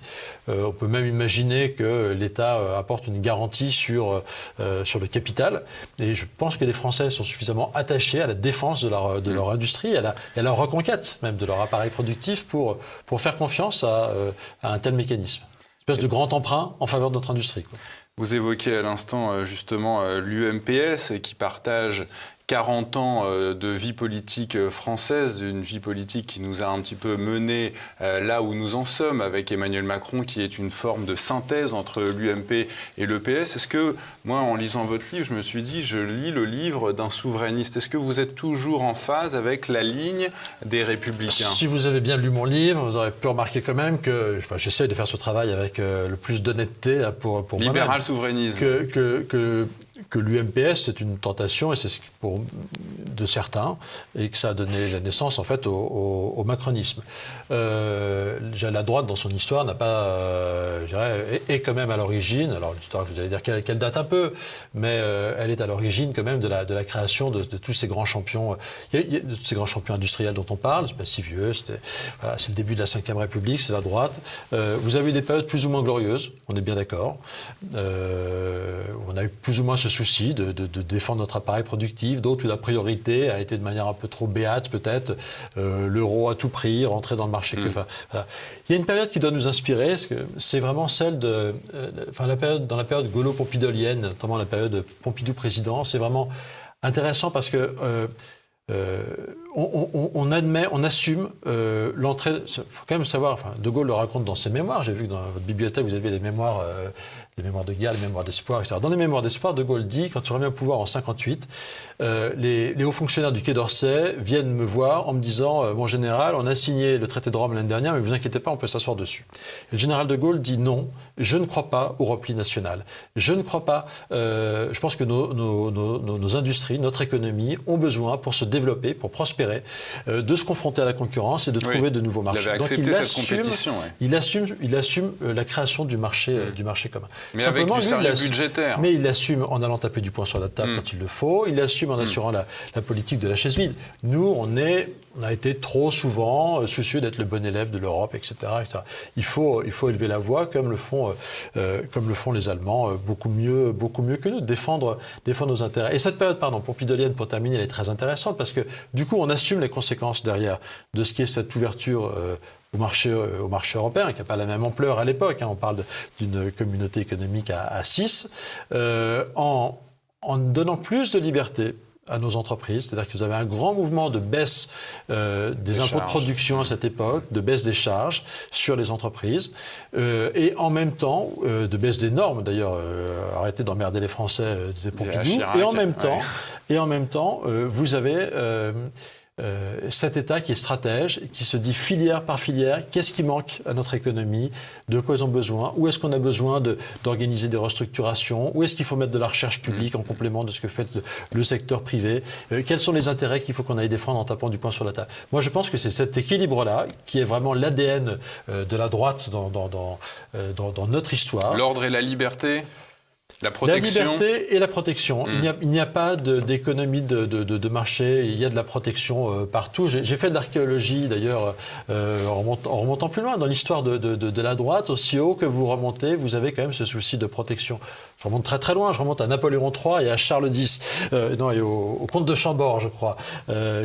on peut même imaginer que l'État apporte une garantie sur le capital. Et je pense que les Français sont suffisamment attachés à la défense de leur industrie, à la reconquête même de leur appareil productif pour faire confiance à un tel mécanisme. Une espèce de grand emprunt en faveur de notre industrie, quoi. Vous évoquiez à l'instant justement l'UMPS qui partage 40 ans de vie politique française, d'une vie politique qui nous a un petit peu menés là où nous en sommes, avec Emmanuel Macron, qui est une forme de synthèse entre l'UMP et l'EPS. Est-ce que, moi, en lisant votre livre, je me suis dit, je lis le livre d'un souverainiste. Est-ce que vous êtes toujours en phase avec la ligne des Républicains ? Si vous avez bien lu mon livre, vous aurez pu remarquer quand même que j'essaie de faire ce travail avec le plus d'honnêteté pour moi-même. Libéral souverainisme. Que l'UMPS, c'est une tentation, et c'est pour de certains, et que ça a donné la naissance en fait au macronisme. La droite, dans son histoire, n'a pas, je dirais, est quand même à l'origine. Alors l'histoire, vous allez dire qu'elle date un peu, mais elle est à l'origine quand même de la création de tous ces grands champions, de ces grands champions industriels dont on parle. C'est pas si vieux. C'est le début de la Ve République, c'est la droite. Vous avez eu des périodes plus ou moins glorieuses, on est bien d'accord. On a eu plus ou moins ce souci de défendre notre appareil productif, d'autres où la priorité a été de manière un peu trop béate peut-être, l'euro à tout prix, rentrer dans le marché. Voilà. Il y a une période qui doit nous inspirer, parce que c'est vraiment celle dans la période gaulo-pompidolienne, notamment la période Pompidou-président, c'est vraiment intéressant parce que on assume l'entrée. Il faut quand même savoir, De Gaulle le raconte dans ses mémoires. J'ai vu que dans votre bibliothèque, vous avez les mémoires de guerre, les mémoires d'espoir, etc. Dans les mémoires d'espoir, De Gaulle dit, quand il revient au pouvoir en 58, les hauts fonctionnaires du Quai d'Orsay viennent me voir en me disant mon général, on a signé le traité de Rome l'année dernière, mais vous inquiétez pas, on peut s'asseoir dessus. Et le général De Gaulle dit non, je ne crois pas au repli national. Je ne crois pas. Je pense que nos industries, notre économie ont besoin, pour se développer, pour prospérer, de se confronter à la concurrence et de trouver de nouveaux marchés. Il avait accepté cette compétition. Il assume la création du marché commun. Mais simplement, avec du sérieux budgétaire. Mais il l'assume en allant taper du poing sur la table quand il le faut. Il l'assume en assurant la politique de la chaise vide. Nous, on a été trop souvent soucieux d'être le bon élève de l'Europe, etc., etc. Il faut élever la voix comme le font les Allemands, beaucoup mieux que nous, défendre nos intérêts. Et cette période, pompidolienne, pour terminer, elle est très intéressante parce que du coup, on assume les conséquences derrière de ce qui est cette ouverture au marché européen, qui n'a pas la même ampleur à l'époque. On parle d'une communauté économique à 6, en donnant plus de liberté à nos entreprises. C'est-à-dire que vous avez un grand mouvement de baisse des impôts de production à cette époque, de baisse des charges sur les entreprises, et en même temps, de baisse des normes, d'ailleurs, arrêtez d'emmerder les Français, disait Pompidou, et en même temps, vous avez cet État qui est stratège, qui se dit filière par filière, qu'est-ce qui manque à notre économie, de quoi ils ont besoin, où est-ce qu'on a besoin d'organiser des restructurations, où est-ce qu'il faut mettre de la recherche publique en complément de ce que fait le secteur privé, quels sont les intérêts qu'il faut qu'on aille défendre en tapant du poing sur la table. Moi, je pense que c'est cet équilibre-là qui est vraiment l'ADN de la droite dans notre histoire. L'ordre et la liberté ? La protection. La liberté et la protection. Il n'y a pas d'économie de marché, il y a de la protection partout. J'ai fait de l'archéologie d'ailleurs en remontant plus loin dans l'histoire de la droite, aussi haut que vous remontez, vous avez quand même ce souci de protection. Je remonte très très loin, je remonte à Napoléon III et à Charles X, et au comte de Chambord, je crois,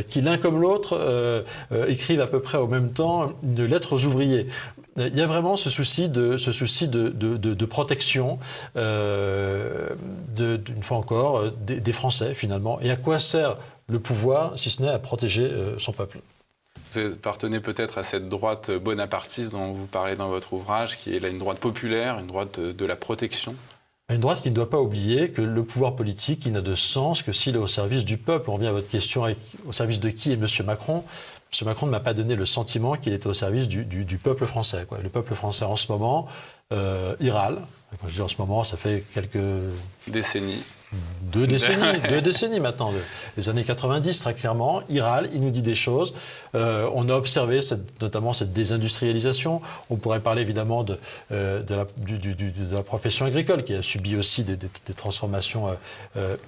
qui l'un comme l'autre écrivent à peu près au même temps une lettre aux ouvriers. Il y a vraiment ce souci de protection, une fois encore, des Français, finalement. Et à quoi sert le pouvoir, si ce n'est à protéger son peuple ? Vous appartenez peut-être à cette droite bonapartiste dont vous parlez dans votre ouvrage, qui est là une droite populaire, une droite de la protection. Une droite qui ne doit pas oublier que le pouvoir politique, il n'a de sens que s'il est au service du peuple. On revient à votre question, au service de qui est M. Macron ? M. Macron ne m'a pas donné le sentiment qu'il était au service du peuple français, quoi. Le peuple français en ce moment, il râle. Quand je dis en ce moment, ça fait quelques décennies. Deux décennies maintenant, les années 90 très clairement. Il râle, il nous dit des choses. On a observé notamment cette désindustrialisation. On pourrait parler évidemment de la profession agricole qui a subi aussi des transformations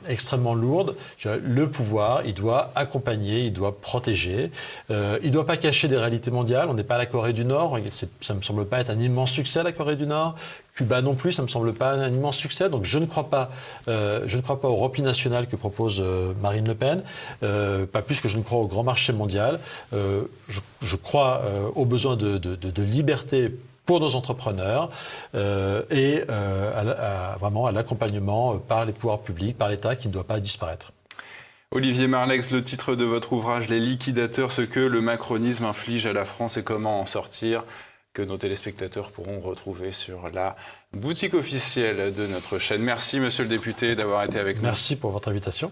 extrêmement lourdes. Le pouvoir, il doit accompagner, il doit protéger. Il ne doit pas cacher des réalités mondiales. On n'est pas à la Corée du Nord. Ça ne me semble pas être un immense succès, la Corée du Nord. Cuba non plus, ça ne me semble pas un immense succès. Donc je ne crois pas au repli national que propose Marine Le Pen, pas plus que je ne crois au grand marché mondial. Je crois au besoin de liberté pour nos entrepreneurs et vraiment à l'accompagnement par les pouvoirs publics, par l'État, qui ne doit pas disparaître. Olivier Marleix, le titre de votre ouvrage « Les liquidateurs, ce que le macronisme inflige à la France et comment en sortir », que nos téléspectateurs pourront retrouver sur la boutique officielle de notre chaîne. Merci, monsieur le député, d'avoir été avec nous. Merci pour votre invitation.